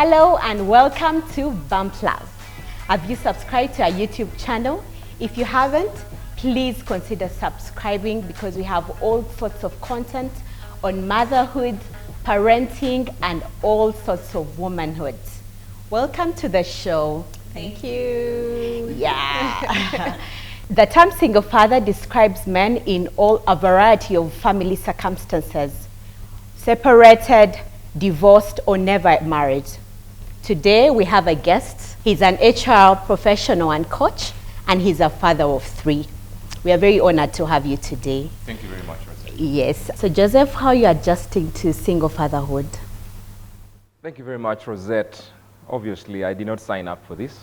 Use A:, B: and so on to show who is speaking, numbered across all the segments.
A: Hello and welcome to Bump Love. Have you subscribed to our YouTube channel? If you haven't, please consider subscribing because we have all sorts of content on motherhood, parenting, and all sorts of womanhood. Welcome to the show.
B: Thank you.
A: Yeah. The term single father describes men in a variety of family circumstances, separated, divorced, or never married. Today we have a guest. He's an HR professional and coach, and he's a father of 3. We are very honored to have you today.
C: Thank you very much, Rosette.
A: Yes. So Joseph, how are you adjusting to single fatherhood?
C: Thank you very much, Rosette. Obviously, I did not sign up for this.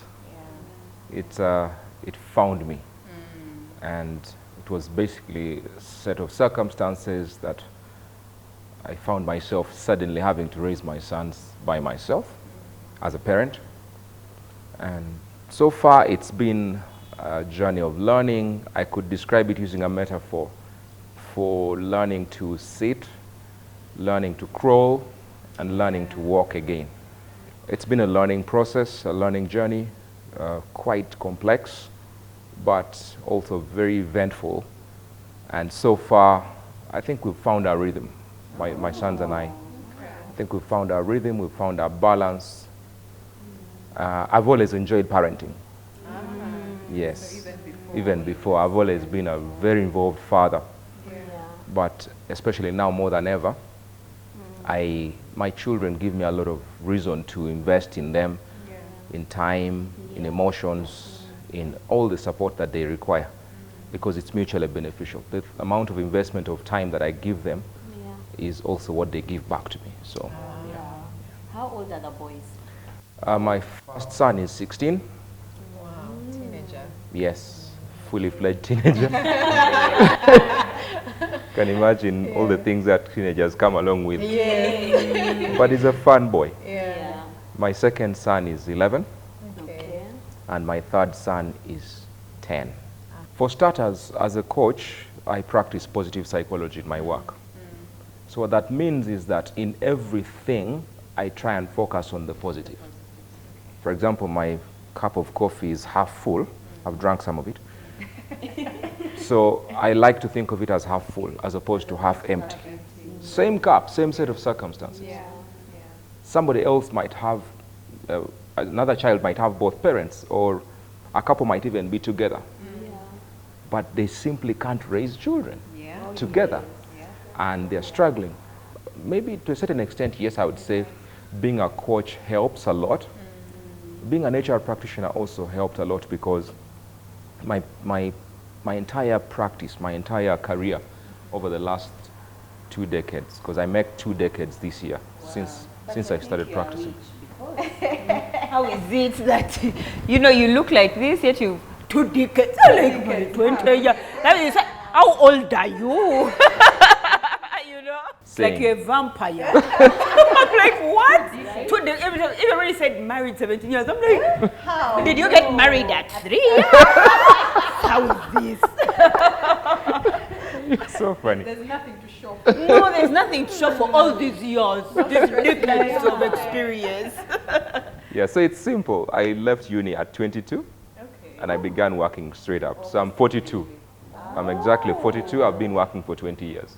C: Yeah. It found me. And it was basically a set of circumstances that I found myself suddenly having to raise my sons by myself as a parent. And so far, it's been a journey of learning. I could describe it using a metaphor for learning to sit, learning to crawl, and learning to walk again. It's been a learning process, a learning journey, quite complex, but also very eventful. And so far, I think we've found our rhythm, my sons and I. I think we've found our rhythm, we've found our balance. I've always enjoyed parenting. Yes, so even before. I've always been a very involved father. Yeah. But especially now more than ever, my children give me a lot of reason to invest in them, in time, in emotions, in all the support that they require, because it's mutually beneficial. The amount of investment of time that I give them is also what they give back to me. So,
A: How old are the boys?
C: My first son is 16.
B: Wow, teenager.
C: Yes, fully fledged teenager. Can imagine all the things that teenagers come along with. But he's a fun boy. My second son is 11. And my third son is 10. For starters, as a coach, I practice positive psychology in my work. So what that means is that in everything, I try and focus on the positive. For example, my cup of coffee is half full. I've drunk some of it. So I like to think of it as half full as opposed to half empty. Same cup, same set of circumstances. Somebody else might have another child might have both parents, or a couple might even be together. But they simply can't raise children together. And they're struggling. Maybe to a certain extent, yes, I would say being a coach helps a lot. Being an HR practitioner also helped a lot because my entire practice, my entire career over the last 2 decades, because I make 2 decades this year since I started practicing.
B: How is it that, you look like this, yet you 2 decades, like 20 years. That means, how old are you?
C: Same.
B: Like you're a vampire. I'm like, what? Everybody said married 17 years. I'm like, how? Did you get married at 3 years? How is this?
C: It's so funny.
D: There's nothing to show for.
B: No, there's nothing to show for all these years, these decades of experience.
C: Yeah, so it's simple. I left uni at 22, and I began working straight up. So I'm 42. I'm exactly 42. I've been working for 20 years.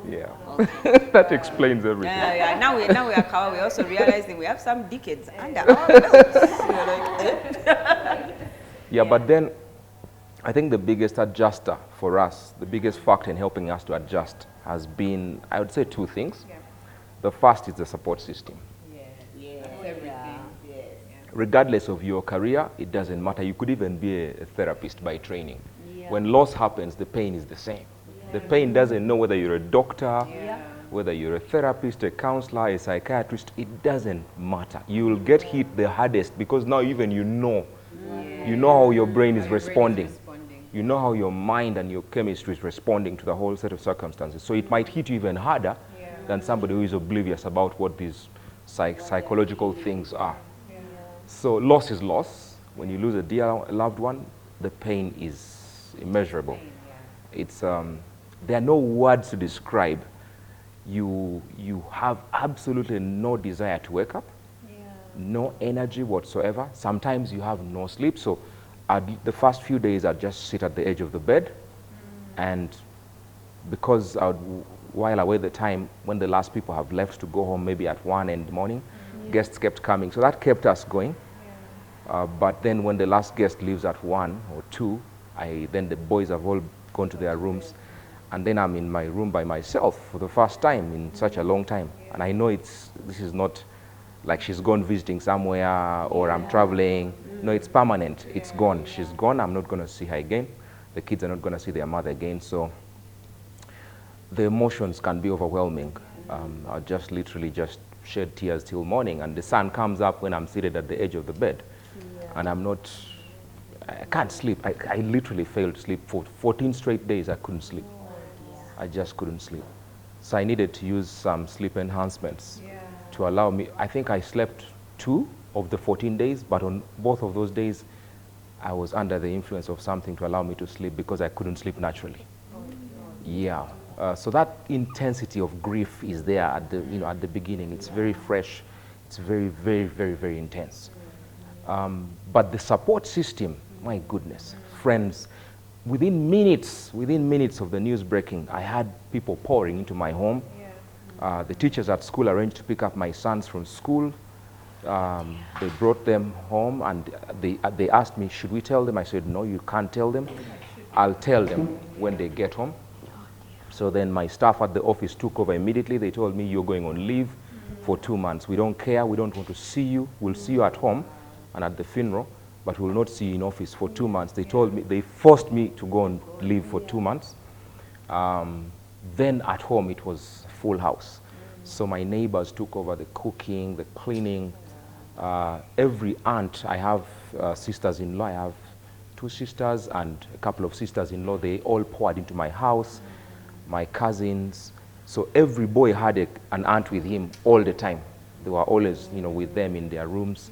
C: Yeah, that explains everything.
B: Now we are covered. We're also realizing we have some decades under our belts.
C: Yeah, but then I think the biggest adjuster for us, the biggest factor in helping us to adjust has been, I would say, 2 things. The first is the support system. Regardless of your career, it doesn't matter. You could even be a therapist by training. When loss happens, the pain is the same. The pain doesn't know whether you're a doctor, whether you're a therapist, a counselor, a psychiatrist. It doesn't matter. You will get hit the hardest because now even you know how your brain is responding. You know how your mind and your chemistry is responding to the whole set of circumstances. So it might hit you even harder than somebody who is oblivious about what these psychological things are. So loss is loss. When you lose a dear loved one, the pain is immeasurable. It's there are no words to describe. You have absolutely no desire to wake up. no energy whatsoever. Sometimes you have no sleep. So the first few days I'd just sit at the edge of the bed, and because while I wait the time when the last people have left to go home, maybe at 1 in the morning, guests kept coming. So that kept us going. But then when the last guest leaves at 1 or 2, then the boys have all gone to their rooms. And then I'm in my room by myself for the first time in such a long time. And I know this is not like she's gone visiting somewhere or I'm traveling. No, it's permanent. It's gone. She's gone. I'm not going to see her again. The kids are not going to see their mother again. So the emotions can be overwhelming. I'll just literally just shed tears till morning. And the sun comes up when I'm seated at the edge of the bed. And I can't sleep. I literally failed to sleep. For 14 straight days, I couldn't sleep. I just couldn't sleep. So I needed to use some sleep enhancements to allow me. I think I slept 2 of the 14 days, but on both of those days, I was under the influence of something to allow me to sleep because I couldn't sleep naturally. Yeah. So that intensity of grief is there at the beginning. It's very fresh. It's very, very, very, very intense. But the support system, my goodness, friends, within minutes of the news breaking, I had people pouring into my home. The teachers at school arranged to pick up my sons from school. They brought them home, and they asked me, should we tell them? I said, no, you can't tell them. I'll tell them when they get home. So then my staff at the office took over immediately. They told me, you're going on leave for 2 months. We don't care. We don't want to see you. We'll see you at home and at the funeral, but we'll not see you in office for 2 months. They told me, they forced me to go on leave for 2 months. Then at home, it was full house. So my neighbors took over the cooking, the cleaning. Every aunt, I have sisters-in-law. I have 2 sisters and a couple of sisters-in-law. They all poured into my house, my cousins. So every boy had an aunt with him all the time. They were always, with them in their rooms.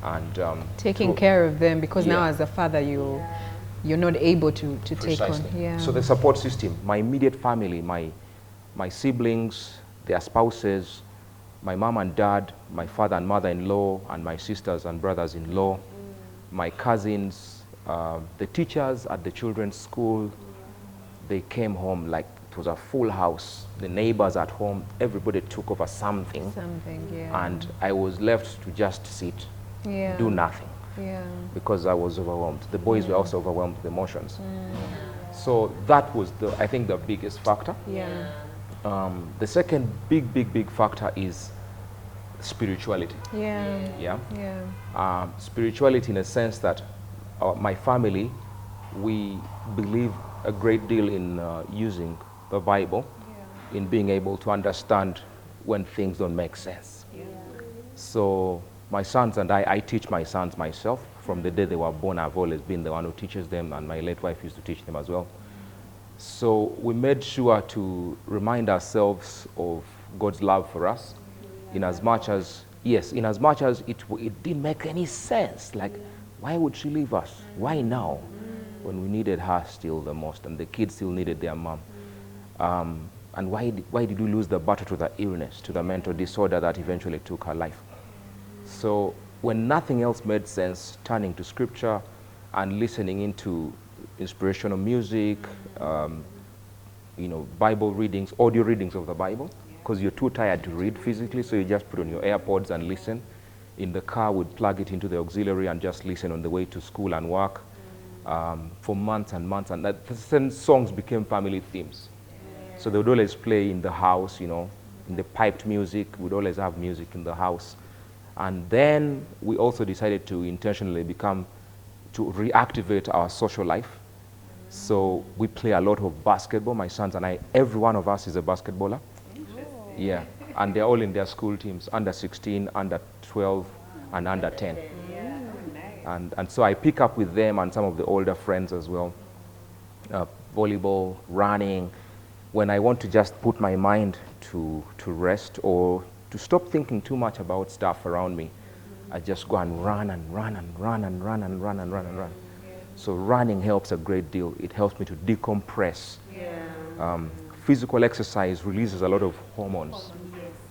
C: And
D: taking care of them, because now as a father, you're not able to take on. Yeah.
C: So the support system, my immediate family, my siblings, their spouses, my mom and dad, my father and mother-in-law, and my sisters and brothers-in-law, my cousins, the teachers at the children's school, they came home like it was a full house. The neighbors at home, everybody took over something. And I was left to just sit, do nothing, because I was overwhelmed. The boys were also overwhelmed with emotions. So that was, I think, the biggest factor. The second big factor is spirituality. Spirituality in a sense that my family, we believe a great deal in using the Bible, in being able to understand when things don't make sense. So my sons and I teach my sons myself. From the day they were born, I've always been the one who teaches them, and my late wife used to teach them as well. So we made sure to remind ourselves of God's love for us, in as much as it didn't make any sense. Like, why would she leave us? Why now? When we needed her still the most, and the kids still needed their mom. And why did we lose the battle to the illness, to the mental disorder that eventually took her life? So when nothing else made sense, turning to scripture and listening into inspirational music, Bible readings, audio readings of the Bible, because you're too tired to read physically, so you just put on your AirPods and listen. In the car, we'd plug it into the auxiliary and just listen on the way to school and work for months and months. And certain songs became family themes. So they would always play in the house, in the piped music. We'd always have music in the house. And then we also decided to intentionally to reactivate our social life. So we play a lot of basketball, my sons and I. Every one of us is a basketballer. Yeah, and they're all in their school teams, under 16, under 12, and under 10. And so I pick up with them and some of the older friends as well. Volleyball, running. When I want to just put my mind to rest or to stop thinking too much about stuff around me, I just go and run and run and run and run and run and run and run. So running helps a great deal. It helps me to decompress. Physical exercise releases a lot of hormones,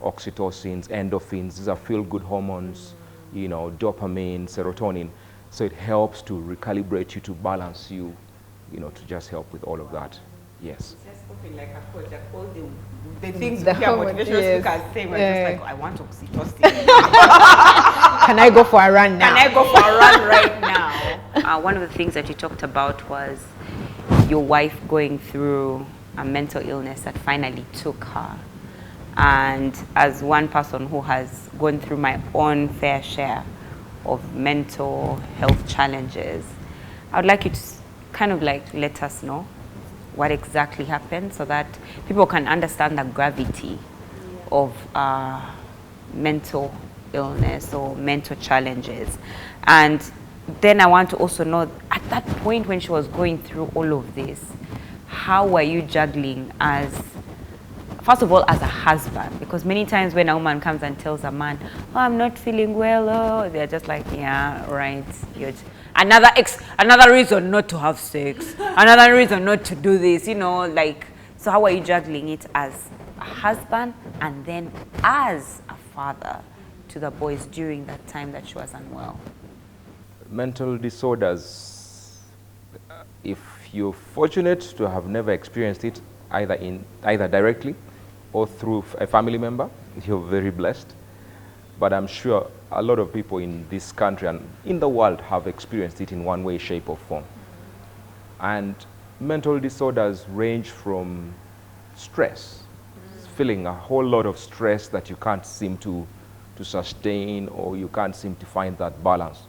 C: oxytocins, endorphins. These are feel-good hormones. you know, dopamine, serotonin. So it helps to recalibrate you, to balance you, you know, to just help with all of that. Yes.
B: Just spoken like a coach, like all the things
D: The
B: we hear
D: hormone,
B: motivational
D: yes.
B: speakers say, we're
D: Yeah.
B: just like, I want oxytocin.
D: Can I go for a run now?
B: Can I go for a run right now? One of the things that you talked about was your wife going through a mental illness that finally took her. And as one person who has gone through my own fair share of mental health challenges, I would like you to kind of like let us know what exactly happened so that people can understand the gravity of mental illness or mental challenges. And then I want to also know, at that point when she was going through all of this, how were you juggling as, first of all, as a husband? Because many times when a woman comes and tells a man, oh, I'm not feeling well, oh, they're just like, yeah, right. Another reason not to have sex, another reason not to do this, you know, like, so how are you juggling it as a husband and then as a father to the boys during that time that she was unwell?
C: Mental disorders, if you're fortunate to have never experienced it, either directly or through a family member, you're very blessed. But I'm sure a lot of people in this country and in the world have experienced it in one way, shape, or form. And mental disorders range from stress, feeling a whole lot of stress that you can't seem to sustain, or you can't seem to find that balance,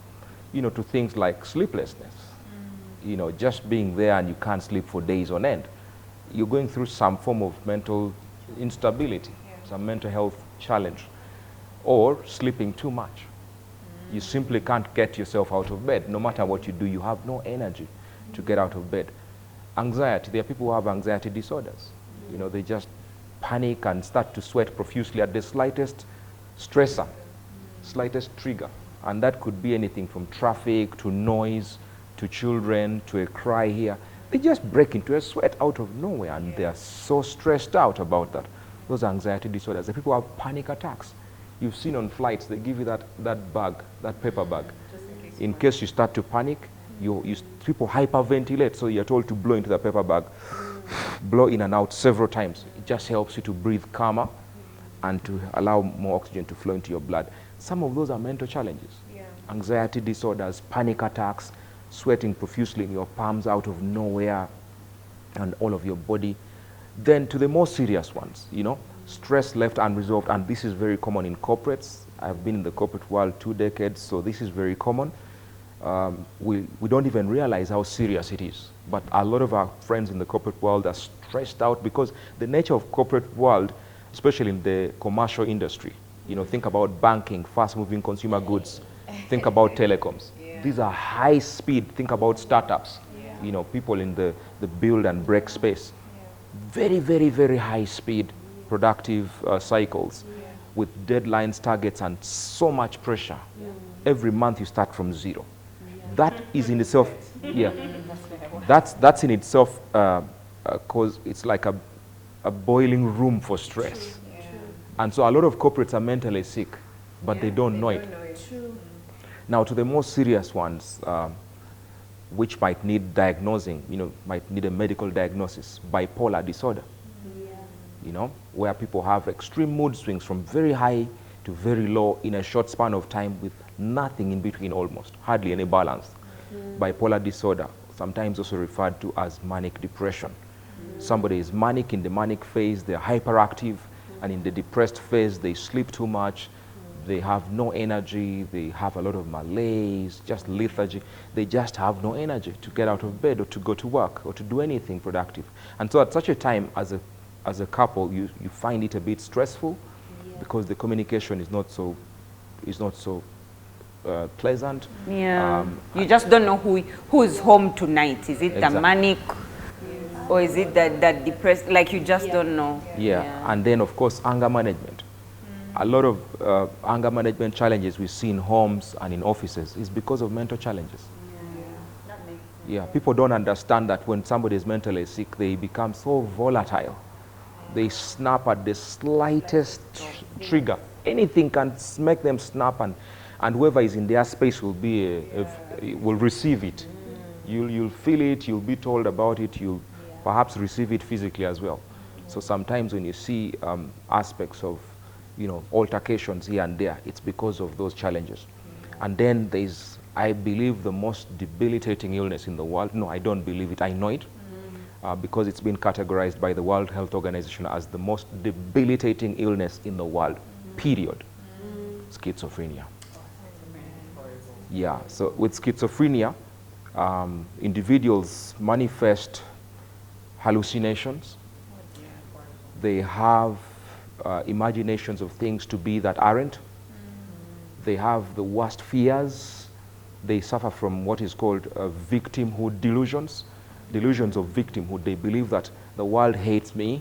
C: you know, to things like sleeplessness, you know, just being there and you can't sleep for days on end. You're going through some form of mental instability, some mental health challenge, or sleeping too much. You simply can't get yourself out of bed. No matter what you do, you have no energy to get out of bed. Anxiety, there are people who have anxiety disorders. You know, they just panic and start to sweat profusely at the slightest stressor, slightest trigger. And that could be anything from traffic to noise to children to a cry here. They just break into a sweat out of nowhere, and they are so stressed out about that. Those are anxiety disorders. The people who have panic attacks. You've seen on flights, they give you that bag, that paper bag. In case you start to panic, people hyperventilate, so you're told to blow into the paper bag, blow in and out several times. It just helps you to breathe calmer and to allow more oxygen to flow into your blood. Some of those are mental challenges. Anxiety disorders, panic attacks, sweating profusely in your palms out of nowhere and all of your body. Then to the more serious ones, you know, stress left unresolved, and this is very common in corporates. I've been in the corporate world 2 decades, so this is very common. We don't even realize how serious it is. But a lot of our friends in the corporate world are stressed out because the nature of corporate world, especially in the commercial industry, you know, think about banking, fast-moving consumer goods, think about telecoms. These are high speed, think about startups, you know, people in the build and break space. Very, very, very high speed, productive cycles with deadlines, targets, and so much pressure. Every month you start from zero. That is in itself, that's in itself, cause it's like a boiling room for stress. And so a lot of corporates are mentally sick, but they don't know it. Now to the more serious ones, which might need diagnosing, you know, might need a medical diagnosis, bipolar disorder, you know, where people have extreme mood swings from very high to very low in a short span of time with nothing in between, almost, hardly any balance. Bipolar disorder, sometimes also referred to as manic depression. Somebody is manic in the manic phase, they're hyperactive, and in the depressed phase, they sleep too much, they have no energy, they have a lot of malaise, just lethargy. They just have no energy to get out of bed or to go to work or to do anything productive. And so at such a time, as a couple, you find it a bit stressful because the communication is not so pleasant.
B: You just don't know who is home tonight. Is it the manic or is it that depressed? Like you just don't know.
C: And then of course anger management. A lot of anger management challenges we see in homes and in offices is because of mental challenges. People don't understand that when somebody is mentally sick, they become so volatile. They snap at the slightest trigger. Anything can make them snap, and whoever is in their space will be will receive it. You'll feel it, you'll be told about it, you'll perhaps receive it physically as well. So sometimes when you see aspects of, you know, altercations here and there, it's because of those challenges. And then there's, I believe, the most debilitating illness in the world. No, I don't believe it, I know it, because it's been categorized by the World Health Organization as the most debilitating illness in the world, period. Schizophrenia. Yeah, so with schizophrenia, individuals manifest hallucinations. They have imaginations of things to be that aren't. They have the worst fears. They suffer from what is called victimhood delusions. Delusions of victimhood. They believe that the world hates me,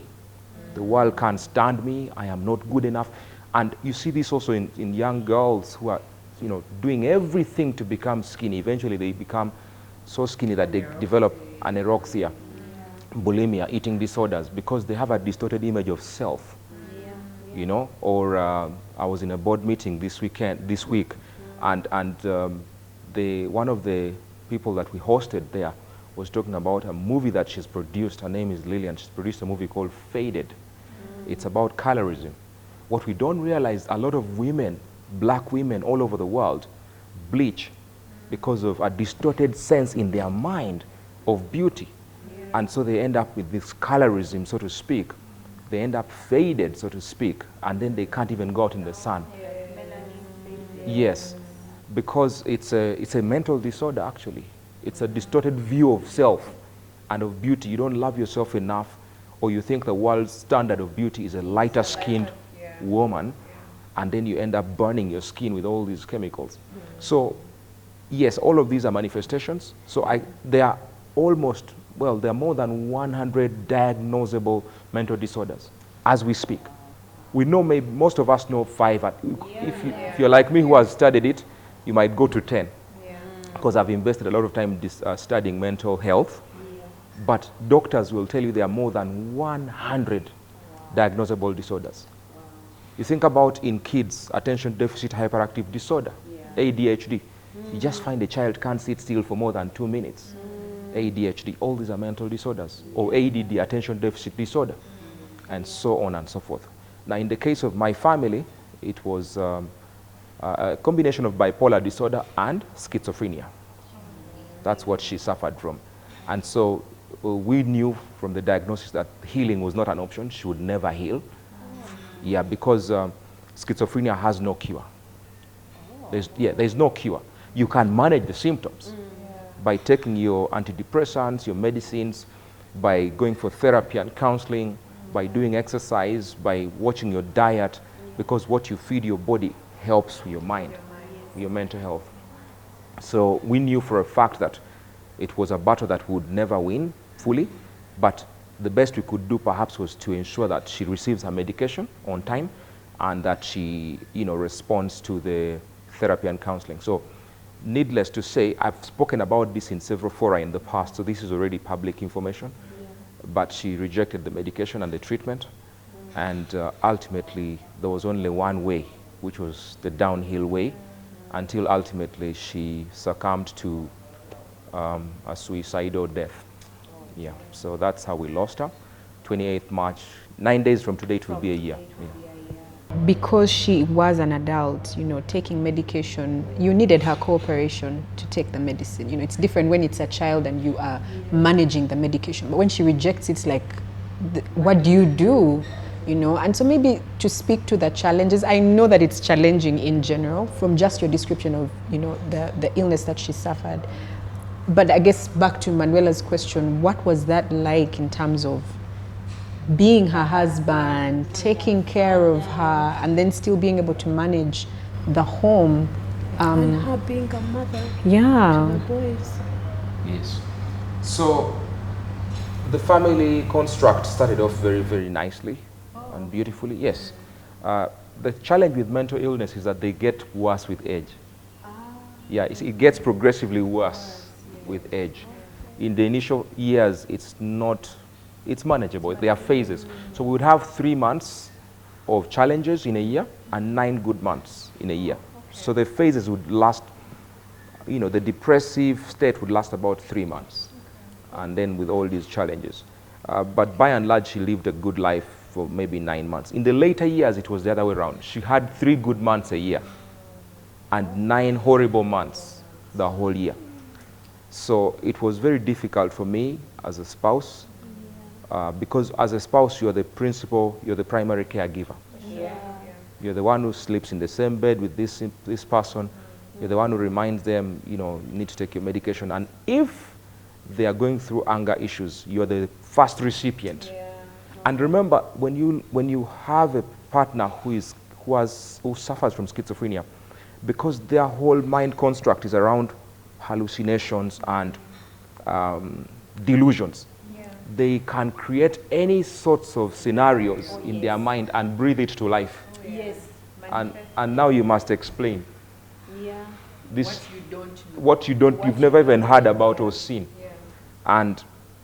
C: the world can't stand me, I am not good enough. And you see this also in young girls who are, you know, doing everything to become skinny. Eventually they become so skinny that they develop anorexia, bulimia, eating disorders, because they have a distorted image of self. You know, or I was in a board meeting this week, and one of the people that we hosted there was talking about a movie that she's produced. Her name is Lillian. She's produced a movie called Faded. It's about colorism. What we don't realize, a lot of women, black women all over the world, bleach because of a distorted sense in their mind of beauty. And so they end up with this colorism, so to speak. They end up faded, so to speak, and then they can't even go out in the sun. Yes, because it's a mental disorder, actually. It's a distorted view of self and of beauty. You don't love yourself enough, or you think the world's standard of beauty is a lighter skinned woman, and then you end up burning your skin with all these chemicals. So yes, all of these are manifestations. So they are almost, well, there are more than 100 diagnosable mental disorders as we speak. We know, maybe most of us know 5. If you're like me who has studied it, you might go to 10. Because I've invested a lot of time studying mental health. But doctors will tell you there are more than 100 diagnosable disorders. You think about in kids, attention deficit hyperactive disorder, ADHD. You just find a child can't sit still for more than 2 minutes. ADHD, all these are mental disorders. Or ADD, attention deficit disorder, and so on and so forth. Now, in the case of my family, it was a combination of bipolar disorder and schizophrenia. That's what she suffered from. And so we knew from the diagnosis that healing was not an option. She would never heal. Yeah, because schizophrenia has no cure. There's no cure. You can manage the symptoms by taking your antidepressants, your medicines, by going for therapy and counseling, by doing exercise, by watching your diet, because what you feed your body helps your mind, your mental health. So we knew for a fact that it was a battle that we would never win fully, but the best we could do perhaps was to ensure that she receives her medication on time and that she, responds to the therapy and counseling. So needless to say, I've spoken about this in several fora in the past, so this is already public information. But she rejected the medication and the treatment, and ultimately there was only one way, which was the downhill way, until ultimately she succumbed to a suicidal death. Yeah, so that's how we lost her. 28th March, 9 days from today it will be a year. Yeah.
D: Because she was an adult, taking medication, you needed her cooperation to take the medicine. It's different when it's a child and you are managing the medication. But when she rejects, it's like, what do you do? And so maybe to speak to the challenges, I know that it's challenging in general from just your description of, the illness that she suffered. But I guess back to Manuela's question, what was that like in terms of being her husband, taking care of her, and then still being able to manage the home?
E: And her being a mother to
D: the
E: boys.
C: Yes. So the family construct started off very, very nicely and beautifully. Yes. The challenge with mental illness is that they get worse with age. Yeah, it gets progressively worse with age. In the initial years, it's manageable. There are phases. So we would have 3 months of challenges in a year and 9 good months in a year. So the phases would last, you know, the depressive state would last about 3 months. And then with all these challenges. But by and large, she lived a good life for maybe 9 months. In the later years, it was the other way around. She had 3 good months a year and 9 horrible months the whole year. So it was very difficult for me as a spouse, because as a spouse, you're the principal, you're the primary caregiver. You're the one who sleeps in the same bed with this person. You're the one who reminds them, you know, you need to take your medication. And if they are going through anger issues, you're the first recipient. And remember, when you have a partner who suffers from schizophrenia, because their whole mind construct is around hallucinations and delusions, they can create any sorts of scenarios in their mind and breathe it to life. And now you must explain this, you've never even heard about or seen.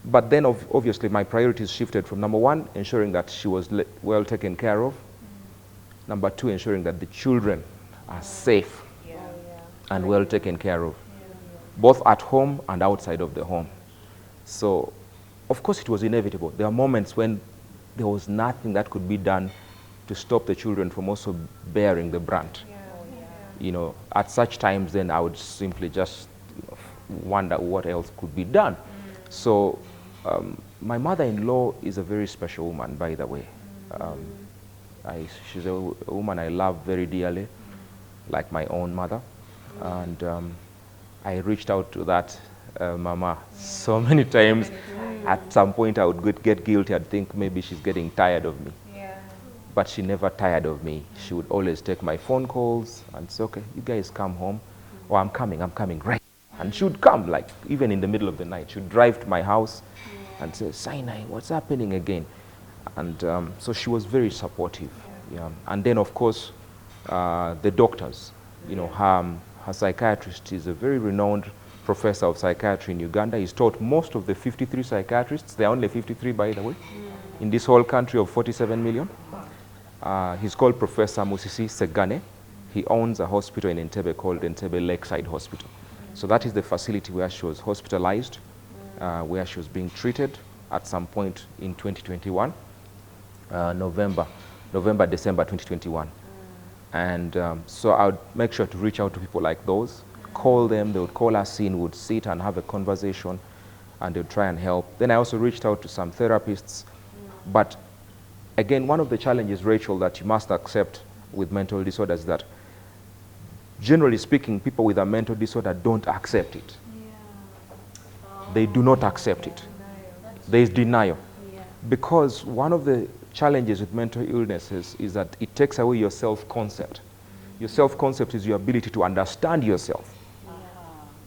C: But then obviously my priorities shifted from number 1, ensuring that she was well taken care of. Number 2, ensuring that the children are safe and well taken care of, both at home and outside of the home. So, of course, it was inevitable. There are moments when there was nothing that could be done to stop the children from also bearing the brunt. You know, at such times, then I would simply just wonder what else could be done. So, my mother-in-law is a very special woman, by the way. She's a woman I love very dearly, like my own mother. And I reached out to that mama so many times. At some point, I would get guilty. I'd think maybe she's getting tired of me. But she never tired of me. She would always take my phone calls and say, okay, you guys come home. Or I'm coming, right. And she would come, like, even in the middle of the night. She would drive to my house and say, Sinai, what's happening again? And so she was very supportive. And then, of course, the doctors. You know, her psychiatrist is a very renowned professor of psychiatry in Uganda. He's taught most of the 53 psychiatrists. There are only 53, by the way, in this whole country of 47 million. He's called Professor Musisi Segane. He owns a hospital in Entebbe called Entebbe Lakeside Hospital. So that is the facility where she was hospitalized, where she was being treated at some point in 2021, November, December 2021. And so I would make sure to reach out to people like those, call them, they would call us in, would sit and have a conversation, and they would try and help. Then I also reached out to some therapists. But again, one of the challenges, Rachel, that you must accept with mental disorders is that, generally speaking, people with a mental disorder don't accept it. They do not accept it. There is denial. Because one of the challenges with mental illnesses is that it takes away your self-concept. Your self-concept is your ability to understand yourself.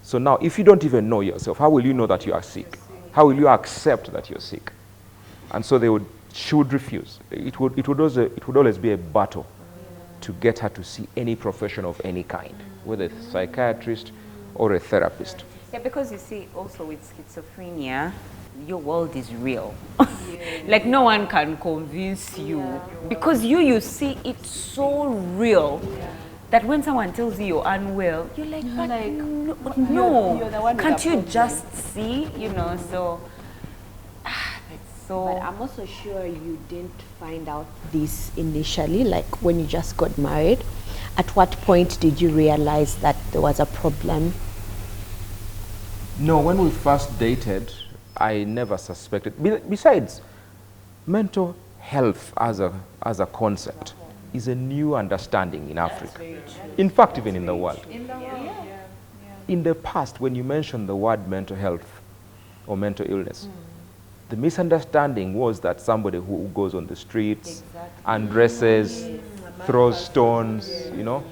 C: So now, if you don't even know yourself, how will you know that you are sick? How will you accept that you're sick? And so she would refuse. It would always be a battle to get her to see any profession of any kind, whether a psychiatrist or a therapist.
B: Yeah, because you see, also with schizophrenia, your world is real. Like no one can convince you because you see it so real that when someone tells you you're unwell, you're like, but no,
A: you're the one with
B: can't
A: the
B: you
A: problem.
B: just see, you know? So it's so.
A: But I'm also sure you didn't find out this initially, like when you just got married. At what point did you realize that there was a problem?
C: No, when we first dated, I never suspected. Besides, mental health as a concept is a new understanding in Africa. In fact, even in the world. In the past, when you mention the word mental health or mental illness, the misunderstanding was that somebody who goes on the streets, undresses, throws stones, you know,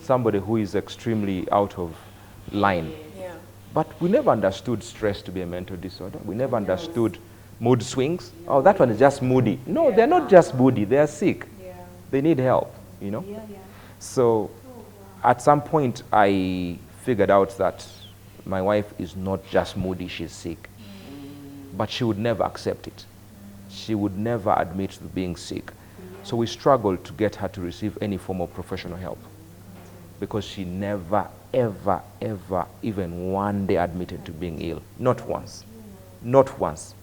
C: somebody who is extremely out of line. But we never understood stress to be a mental disorder. We never understood mood swings. Oh, that one is just moody. No, they're not just moody. They are sick. They need help, you know. So at some point, I figured out that my wife is not just moody, she's sick. But she would never accept it. She would never admit to being sick. So we struggled to get her to receive any form of professional help. because she never, ever, ever, even one day admitted to being ill. Not once. Not once.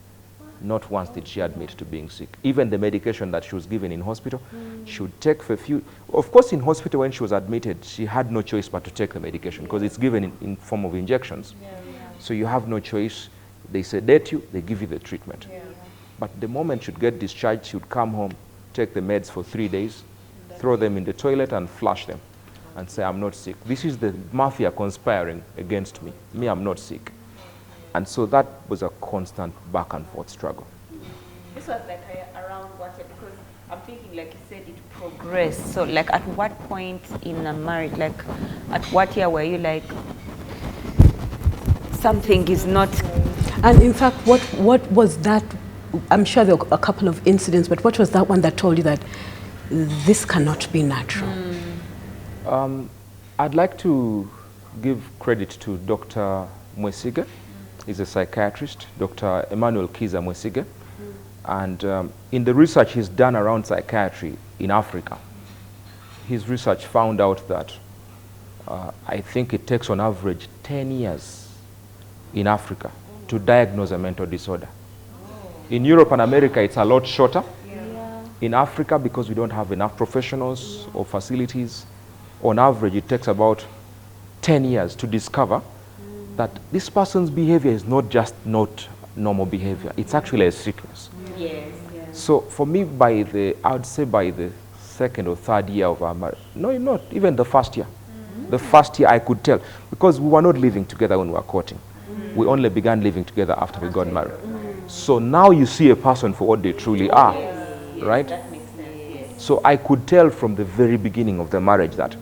C: Not once did she admit to being sick. Even the medication that she was given in hospital, she would take for a few. Of course, in hospital when she was admitted, she had no choice but to take the medication because it's given in form of injections. So you have no choice. They sedate you, they give you the treatment. But the moment she'd get discharged, she would come home, take the meds for 3 days, throw them in the toilet and flush them and say, I'm not sick. This is the mafia conspiring against me. Me, I'm not sick. And so that was a constant back and forth struggle.
B: This was like around what year? Because I'm thinking, like you said, it progressed. So like at what point in a marriage, like at what year were you like, something is not...
E: And in fact, what was that? I'm sure there were a couple of incidents, but what was that one that told you that this cannot be natural?
C: I'd like to give credit to Dr. Mwesige. He's a psychiatrist, Dr. Emmanuel Kiza Mwesige. And in the research he's done around psychiatry in Africa, his research found out that I think it takes on average 10 years in Africa to diagnose a mental disorder. In Europe and America, it's a lot shorter. In Africa, because we don't have enough professionals or facilities, on average, it takes about 10 years to discover that this person's behavior is not just not normal behavior. It's actually a sickness. So for me, I would say by the second or third year of our marriage, no, not even the first year. The first year I could tell, because we were not living together when we were courting. We only began living together after we got married. So now you see a person for what they truly are, right? So I could tell from the very beginning of the marriage that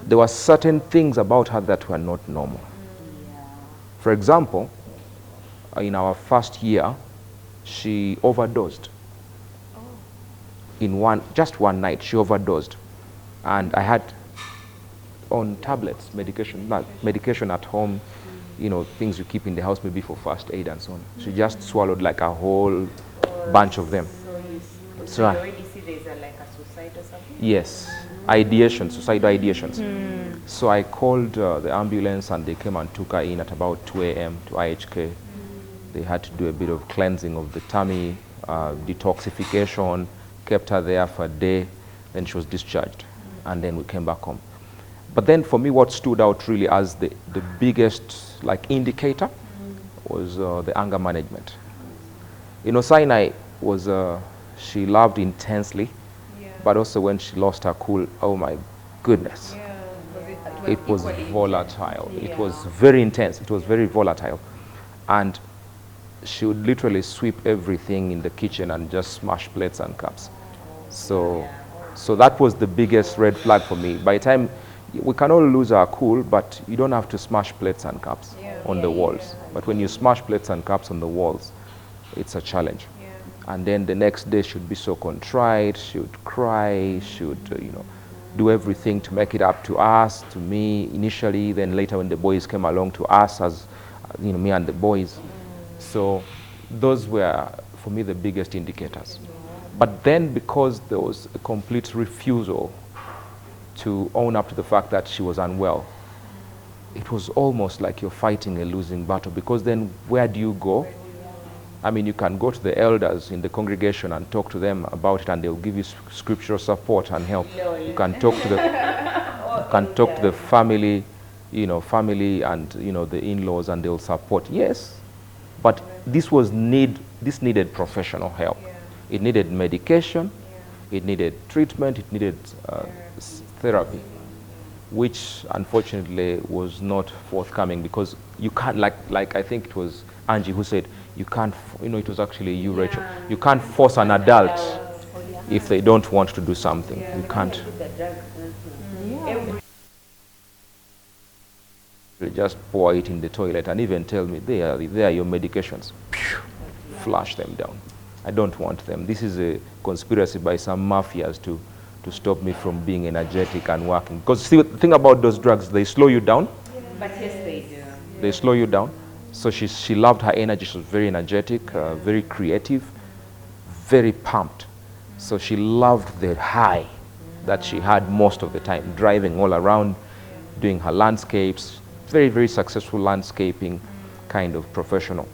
C: there were certain things about her that were not normal. For example, in our first year, she overdosed. In just one night, she overdosed. And I had on tablets, medication at home, you know, things you keep in the house maybe for first aid and so on. She just swallowed like a whole bunch of them.
B: So you already see there's like a suicide or something?
C: Yes, ideation, suicidal ideations. So I called the ambulance and they came and took her in at about 2 a.m. to IHK. They had to do a bit of cleansing of the tummy, detoxification, kept her there for a day, then she was discharged, and then we came back home. But then for me, what stood out really as the biggest like indicator was the anger management. You know, Sinai was, she loved intensely, but also when she lost her cool, oh my goodness. It was volatile. It was very intense. It was very volatile. And she would literally sweep everything in the kitchen and just smash plates and cups. So that was the biggest red flag for me. By the time, we can all lose our cool, but you don't have to smash plates and cups on the walls. But when you smash plates and cups on the walls, it's a challenge. And then the next day she'd be so contrite, she would cry, she would, you know, do everything to make it up to us, to me initially, then later when the boys came along to us as, you know, me and the boys. So those were, for me, the biggest indicators. But then because there was a complete refusal to own up to the fact that she was unwell, it was almost like you're fighting a losing battle, because then where do you go? I mean, you can go to the elders in the congregation and talk to them about it, and they'll give you scriptural support and help. You can talk to the family, you know, and, you know, the in-laws, and they'll support. Yes, but this needed professional help. It needed medication, it needed treatment, it needed therapy, which unfortunately was not forthcoming, because you can't, like I think it was Angie who said, you can't, you know, it was actually you, Rachel, you can't force an adult if they don't want to do something. You can't. They just pour it in the toilet and even tell me, there are your medications. Flush them down. I don't want them. This is a conspiracy by some mafias to stop me from being energetic and working. Because see, the thing about those drugs, they slow you down.
B: But yes, they do.
C: They slow you down. So she loved her energy. She was very energetic, very creative, very pumped. So she loved the high that she had most of the time, driving all around, doing her landscapes, very, very successful landscaping kind of professional.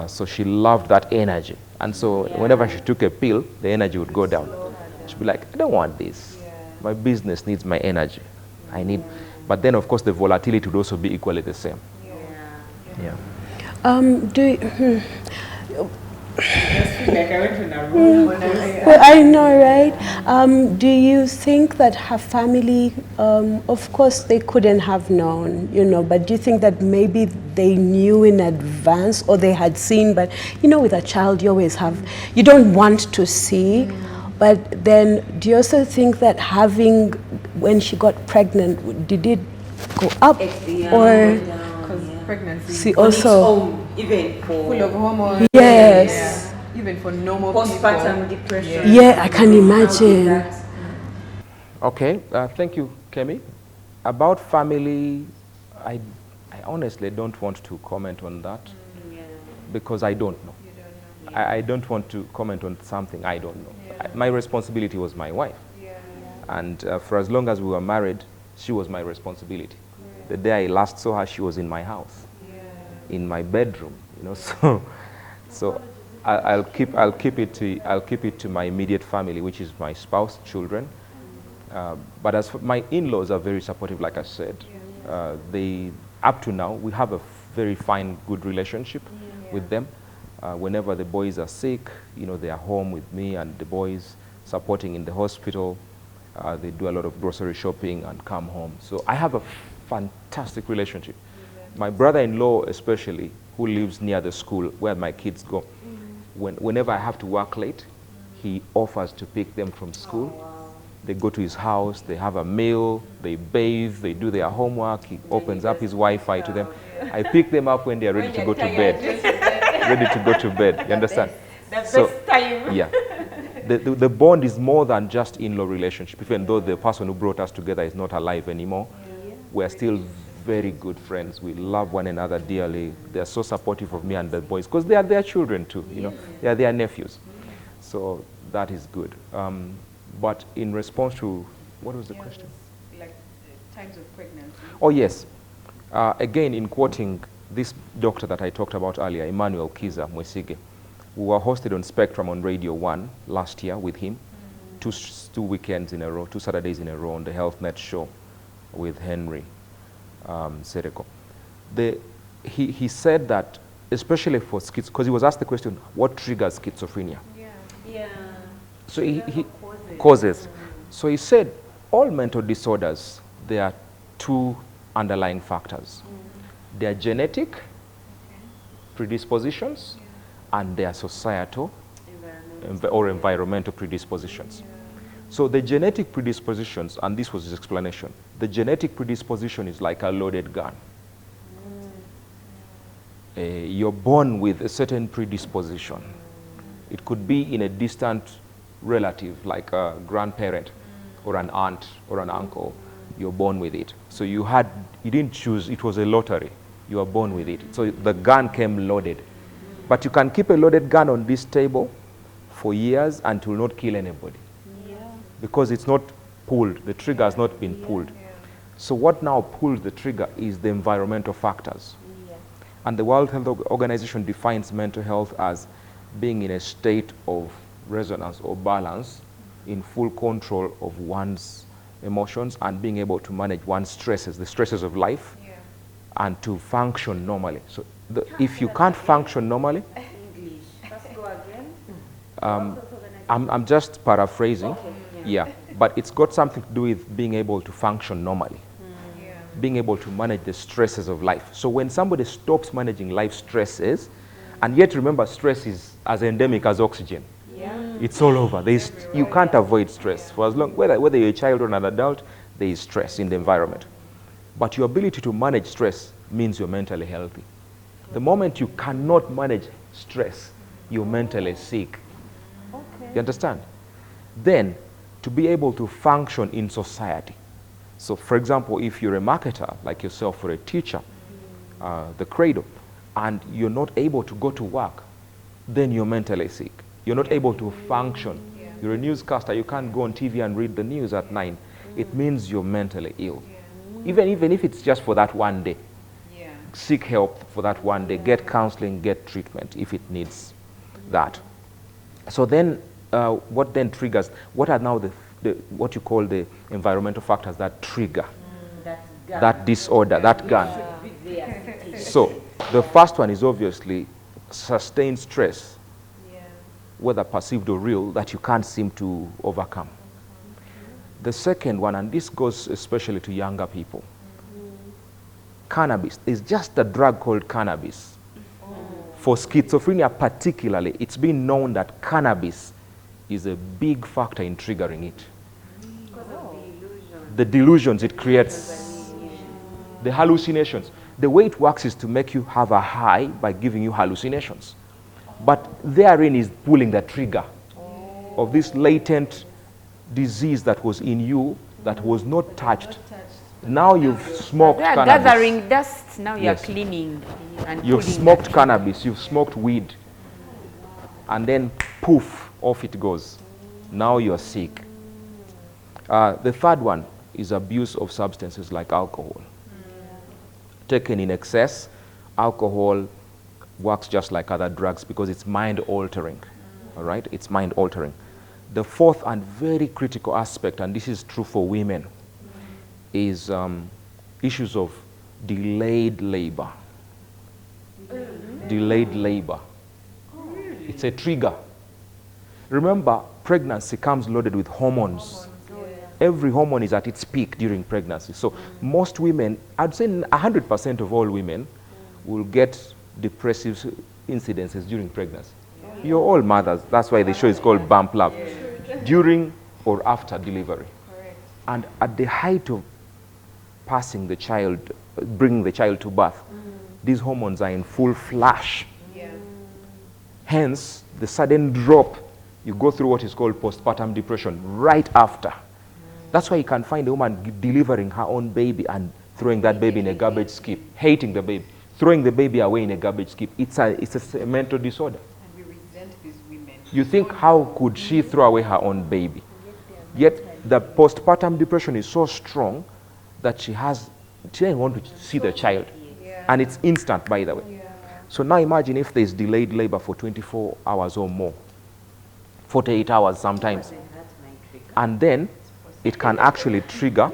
C: So she loved that energy. And so whenever she took a pill, the energy would go down. She'd be like, I don't want this. My business needs my energy. I need, but then of course the volatility would also be equally the same. Yeah.
E: Well, I know, right? Do you think that her family, of course they couldn't have known, you know, but do you think that maybe they knew in advance or they had seen, but you know, with a child you always have, you don't want to see, but then do you also think that having, when she got pregnant, did it go up or?
D: Pregnancy
E: See, also,
B: even for
D: full of hormones.
E: yes.
D: Yeah. Even for normal
B: postpartum
D: people.
B: depression.
E: Yeah, I can imagine.
C: Okay, thank you, Kemi. About family, I honestly don't want to comment on that because I don't know. I don't want to comment on something I don't know. My responsibility was my wife. And for as long as we were married, she was my responsibility. The day I last saw her, she was in my house, in my bedroom, you know. So I'll keep it to my immediate family, which is my spouse, children. But as for my in-laws are very supportive, like I said. They, up to now, we have a very fine, good relationship with them. Whenever the boys are sick, you know, they are home with me and the boys supporting in the hospital. They do a lot of grocery shopping and come home. So I have a fantastic relationship. My brother-in-law especially, who lives near the school where my kids go, whenever I have to work late, he offers to pick them from school. They go to his house, they have a meal, they bathe, they do their homework, he opens up his Wi-Fi to them. I pick them up when they are ready to go to bed. Ready to go to bed, you understand?
B: The best time.
C: Yeah. The bond is more than just in-law relationship, even though the person who brought us together is not alive anymore. We're still very good friends. We love one another dearly. They're so supportive of me and the boys because they are their children too, you know. They are their nephews. So that is good. But in response to, what was the question?
D: Like times of pregnancy.
C: Oh yes. Again, in quoting this doctor that I talked about earlier, Emmanuel Kiza Mwesige, we were hosted on Spectrum on Radio 1 last year with him, two weekends in a row, 2 Saturdays in a row on the Health Net show with Henry Sereko. He said that, especially for schizophrenia, because he was asked the question, what triggers schizophrenia? So he causes. So he said, all mental disorders, there are 2 underlying factors. They are genetic predispositions and they are societal or environmental predispositions. So the genetic predispositions, and this was his explanation, the genetic predisposition is like a loaded gun. You're born with a certain predisposition. It could be in a distant relative, like a grandparent or an aunt or an uncle. You're born with it. So you didn't choose, it was a lottery. You were born with it. So the gun came loaded. But you can keep a loaded gun on this table for years and it will not kill anybody. Because it's not pulled, the trigger has not been pulled. So what now pulls the trigger is the environmental factors. And the World Health Organization defines mental health as being in a state of resonance or balance, in full control of one's emotions and being able to manage one's stresses, the stresses of life, and to function normally. So if you can't function normally, I'm just paraphrasing, but it's got something to do with being able to function normally, being able to manage the stresses of life. So when somebody stops managing life stresses, and yet remember, stress is as endemic as oxygen. It's all over. You can't avoid stress. For as long, whether you're a child or an adult, there is stress in the environment. But your ability to manage stress means you're mentally healthy. The moment you cannot manage stress, you're mentally sick. You understand? Then, to be able to function in society. So, for example, if you're a marketer, like yourself, or a teacher, the cradle, and you're not able to go to work, then you're mentally sick. You're not able to function. You're a newscaster, you can't go on TV and read the news at 9. It means you're mentally ill. Even if it's just for that one day. Seek help for that one day. Get counseling, get treatment if it needs that. So then, what then triggers? What are now what you call the environmental factors that trigger that disorder, that gun? So the first one is obviously sustained stress, whether perceived or real, that you can't seem to overcome. The second one, and this goes especially to younger people, cannabis. There's just a drug called cannabis. For schizophrenia particularly, it's been known that cannabis is a big factor in triggering it. The delusions it creates, the hallucinations. The way it works is to make you have a high by giving you hallucinations. But therein is pulling the trigger of this latent disease that was in you that was not touched. Now you've smoked
B: They are
C: cannabis.
B: gathering dust. Now you're
C: Yes.
B: cleaning and
C: You've
B: pulling
C: smoked
B: that.
C: cannabis, you've smoked weed, and then poof, off it goes. Now you're sick. The third one is abuse of substances like alcohol. Taken in excess, alcohol works just like other drugs because it's mind altering. All right, it's mind altering. The fourth and very critical aspect, and this is true for women, is issues of delayed labor. Delayed labor. It's a trigger. Remember, pregnancy comes loaded with hormones. Every hormone is at its peak during pregnancy. So most women, I'd say 100% of all women will get depressive incidences during pregnancy. You're all mothers. That's why the show is called Bump Love. During or after delivery. And at the height of passing the child, bringing the child to birth, these hormones are in full flash. Hence, the sudden drop, you go through what is called postpartum depression right after. That's why you can find a woman delivering her own baby and throwing that baby in a garbage skip, hating the baby, throwing the baby away in a garbage skip. It's a mental disorder.
D: And we resent these women.
C: You think, how could she throw away her own baby? Yet the postpartum depression is so strong that she doesn't want to see the child. And it's instant, by the way. So now imagine if there's delayed labor for 24 hours or more, 48 hours sometimes. And then it can actually trigger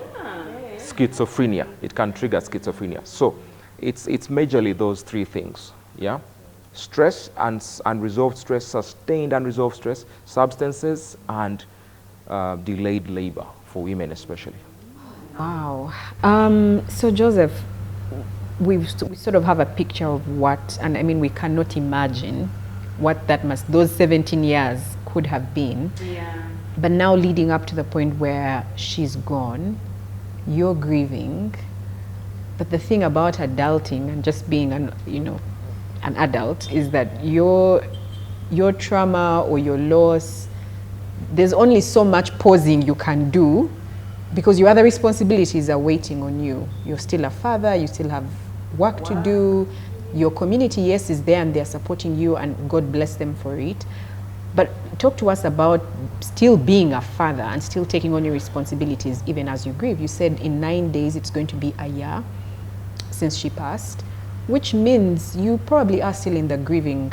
C: schizophrenia. It can trigger schizophrenia. So it's majorly those three things, yeah? Stress and unresolved stress, sustained unresolved stress, substances, and delayed labor for women especially.
D: Wow. So Joseph, we sort of have a picture of what, and I mean, we cannot imagine what those 17 years could have been.
B: Yeah.
D: But now leading up to the point where she's gone, you're grieving. But the thing about adulting and just being an adult is that your trauma or your loss, there's only so much pausing you can do because your other responsibilities are waiting on you. You're still a father, you still have work to do. Your community, yes, is there and they're supporting you and God bless them for it. But talk to us about still being a father and still taking on your responsibilities even as you grieve. You said in 9 days it's going to be a year since she passed, which means you probably are still in the grieving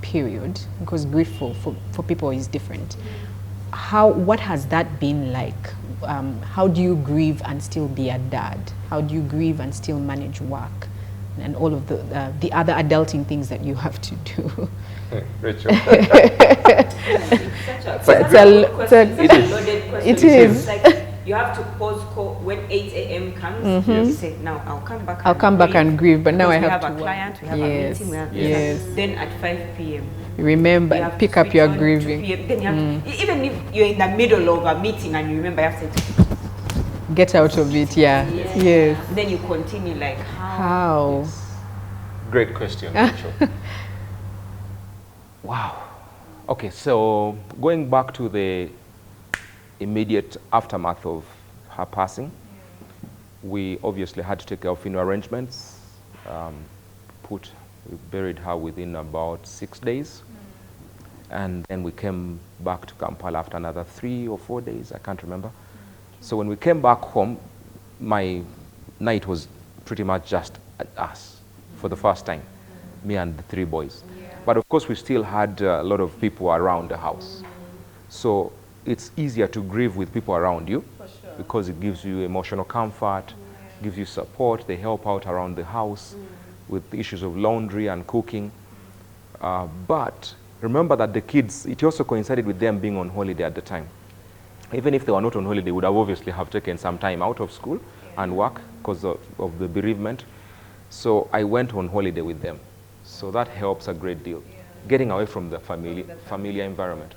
D: period because grief for people is different. What has that been like? How do you grieve and still be a dad? How do you grieve and still manage work and all of the other adulting things that you have to do?
C: Rachel.
D: It is.
B: Like you have to pause call when 8 a.m. comes. You say, now I'll come back.
D: I'll come back and grieve, but now I have to
B: a client, we have
D: yes,
B: a meeting, we have
D: yes.
B: this. Then at 5 p.m.
D: Remember,
B: you have
D: pick
B: to
D: up your
B: switch on to
D: grieving.
B: PM. Then you have to, even if you're in the middle of a meeting and you remember, you have to
D: Get out of it, yeah. Yes.
B: Then you continue like
D: How?
C: Great question, Rachel. Wow. Okay, so going back to the immediate aftermath of her passing, we obviously had to take care of funeral arrangements. We buried her within about 6 days. And then we came back to Kampala after another 3 or 4 days, I can't remember. So when we came back home, my night was pretty much just us for the first time, me and the 3 boys. But of course, we still had a lot of people around the house. So it's easier to grieve with people around you because it gives you emotional comfort, gives you support. They help out around the house with the issues of laundry and cooking. But remember that the kids, it also coincided with them being on holiday at the time. Even if they were not on holiday, they would have obviously have taken some time out of school and work because of the bereavement. So I went on holiday with them. So that helps a great deal, getting away from the familiar environment.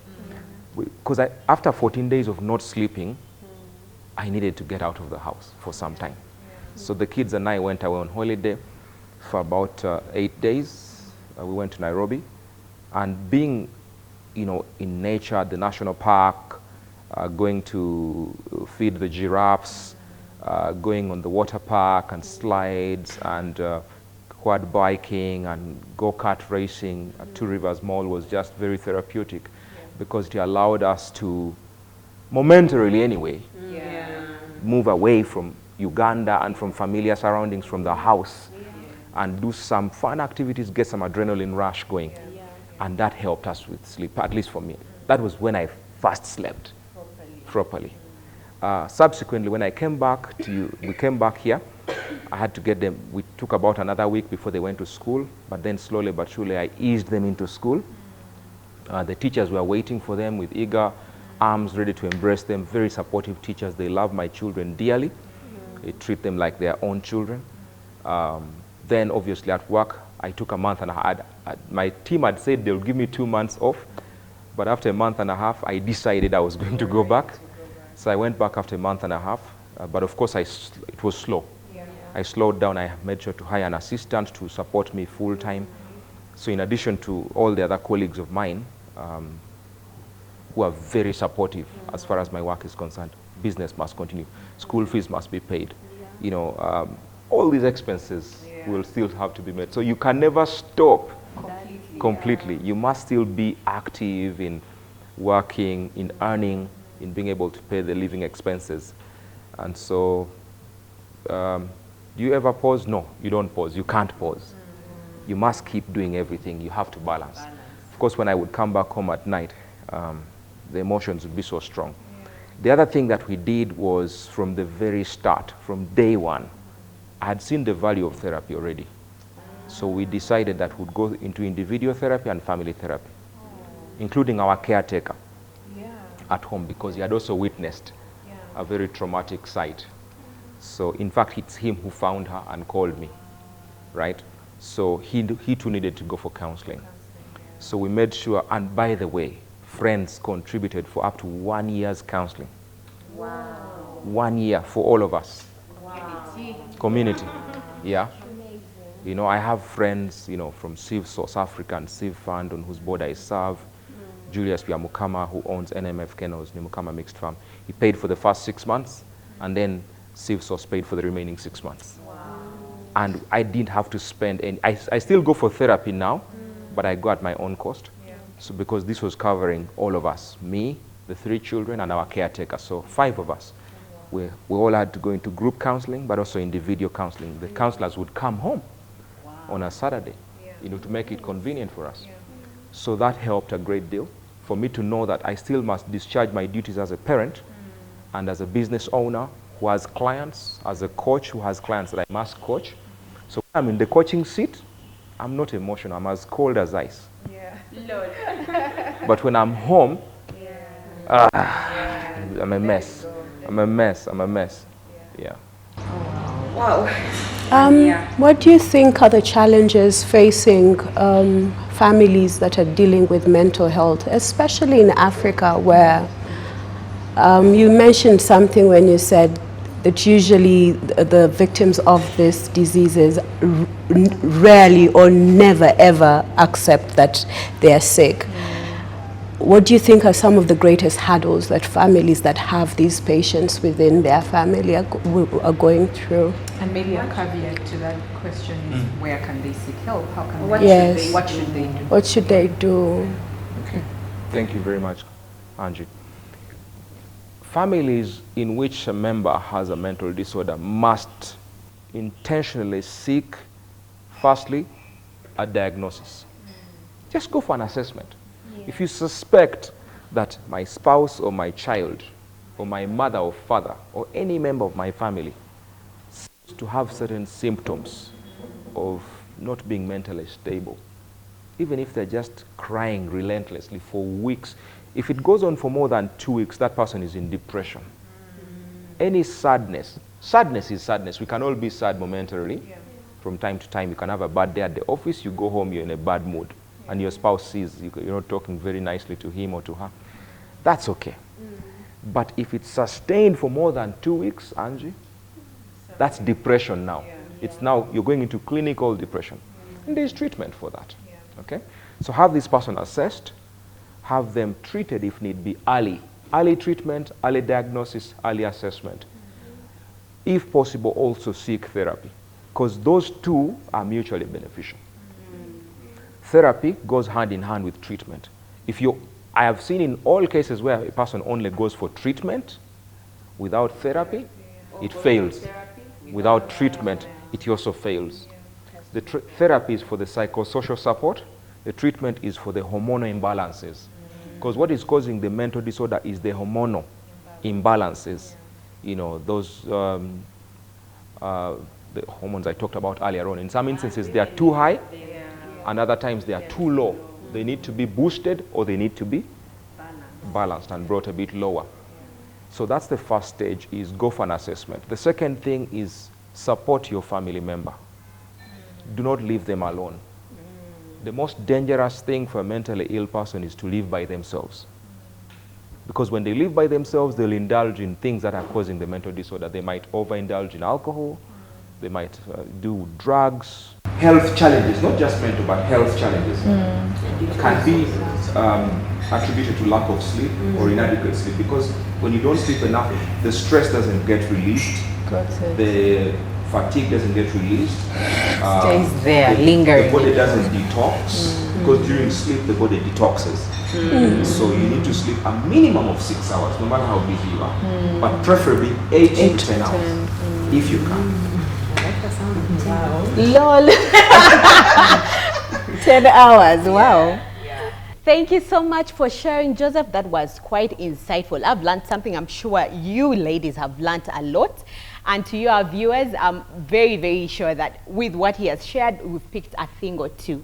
C: Because after 14 days of not sleeping, I needed to get out of the house for some time. So the kids and I went away on holiday for about 8 days. We went to Nairobi. And being, in nature, at the national park, going to feed the giraffes, going on the water park and slides and quad biking and go-kart racing at Two Rivers Mall was just very therapeutic because it allowed us to, momentarily anyway, move away from Uganda and from familiar surroundings from the house and do some fun activities, get some adrenaline rush going. And that helped us with sleep, at least for me. That was when I first slept properly. Subsequently, when I came back we came back here, I had to get them, we took about another week before they went to school, but then slowly but surely I eased them into school. The teachers were waiting for them with eager arms, ready to embrace them, very supportive teachers. They love my children dearly. They treat them like their own children. Then obviously at work, I took a month and my team had said they'll give me 2 months off, but after a month and a half, I decided I was going to go back. So I went back after a month and a half, but of course it was slow. I slowed down. I made sure to hire an assistant to support me full time. So in addition to all the other colleagues of mine who are very supportive as far as my work is concerned, business must continue. School fees must be paid. All these expenses will still have to be made. So you can never stop completely. You must still be active in working, in earning, in being able to pay the living expenses. And so, do you ever pause? No, you don't pause. You can't pause. You must keep doing everything. You have to balance. Of course, when I would come back home at night, the emotions would be so strong. The other thing that we did was from the very start, from day one, I had seen the value of therapy already. So we decided that we'd go into individual therapy and family therapy, including our caretaker at home, because he had also witnessed a very traumatic sight. So in fact, it's him who found her and called me, right? So he too needed to go for counseling. So we made sure, and by the way, friends contributed for up to 1 year's counseling. Wow. 1 year for all of us. Community, yeah. I have friends, from Civ South Africa and Civ Fund, on whose board I serve. Julius Biamukama, who owns NMF Kennels, Nimukama Mixed Farm. He paid for the first 6 months, and then Civ Source paid for the remaining 6 months. Wow. And I didn't have to spend any, I still go for therapy now, but I go at my own cost. So because this was covering all of us, me, the 3 children, and our caretaker, so 5 of us. We all had to go into group counseling, but also individual counseling. The counselors would come home on a Saturday, to make it convenient for us. So that helped a great deal for me to know that I still must discharge my duties as a parent and as a business owner who has clients, as a coach who has clients that I must coach. So when I'm in the coaching seat, I'm not emotional. I'm as cold as ice. But when I'm home, I'm a mess. I'm a mess. Yeah.
B: Wow.
E: What do you think are the challenges facing families that are dealing with mental health, especially in Africa, where you mentioned something when you said that usually the victims of these diseases rarely or never ever accept that they are sick. What do you think are some of the greatest hurdles that families that have these patients within their family are going through?
D: And maybe a caveat to that question is where can they seek help? How can
E: what should they do? What should they do?
C: Okay. Thank you very much, Angie. families in which a member has a mental disorder must intentionally seek, firstly, a diagnosis. Just go for an assessment. If you suspect that my spouse or my child or my mother or father or any member of my family seems to have certain symptoms of not being mentally stable, even if they're just crying relentlessly for weeks, if it goes on for more than 2 weeks, that person is in depression. Any sadness is sadness. We can all be sad momentarily. From time to time, you can have a bad day at the office, you go home, you're in a bad mood, and your spouse sees you're not talking very nicely to him or to her. That's okay. But if it's sustained for more than 2 weeks, Angie, that's depression now. It's now, you're going into clinical depression. And there's treatment for that. Okay? So have this person assessed, have them treated if need be early. Early treatment, early diagnosis, early assessment. If possible, also seek therapy, because those two are mutually beneficial. Therapy goes hand in hand with treatment. I have seen in all cases where a person only goes for treatment without therapy, it fails. Without treatment, it also fails. The therapy is for the psychosocial support. The treatment is for the hormonal imbalances. Because what is causing the mental disorder is the hormonal imbalances. You know, those the hormones I talked about earlier on. In some instances, they are too high, and other times they are too low. They need to be boosted or they need to be balanced and brought a bit lower. So that's the first stage, is go for an assessment. The second thing is support your family member. Do not leave them alone. The most dangerous thing for a mentally ill person is to live by themselves. Because when they live by themselves, they'll indulge in things that are causing the mental disorder. They might overindulge in alcohol, they might do drugs. Health challenges, not just mental, but health challenges, can be attributed to lack of sleep or inadequate sleep. Because when you don't sleep enough, the stress doesn't get released, the fatigue doesn't get released.
B: Stays there, lingering.
C: The body doesn't detox, because during sleep, the body detoxes. So you need to sleep a minimum of 6 hours, no matter how busy you are. But preferably 8 to 10 hours, if you can.
A: Lol. 10 hours, wow. Thank you so much for sharing, Joseph. That was quite insightful. I've learned something. I'm sure you ladies have learned a lot. And to you, our viewers, I'm very, very sure that with what he has shared, we've picked a thing or two.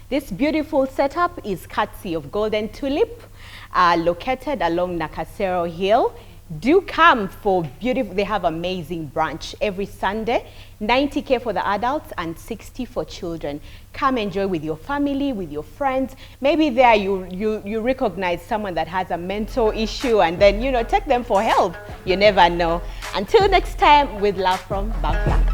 A: This beautiful setup is courtesy of Golden Tulip, located along Nakasero Hill. Do come for beautiful, they have amazing brunch every Sunday, 90K for the adults and 60 for children. Come enjoy with your family, with your friends. Maybe there you recognize someone that has a mental issue, and then, you know, take them for help. You never know. Until next time, with love from Bangla.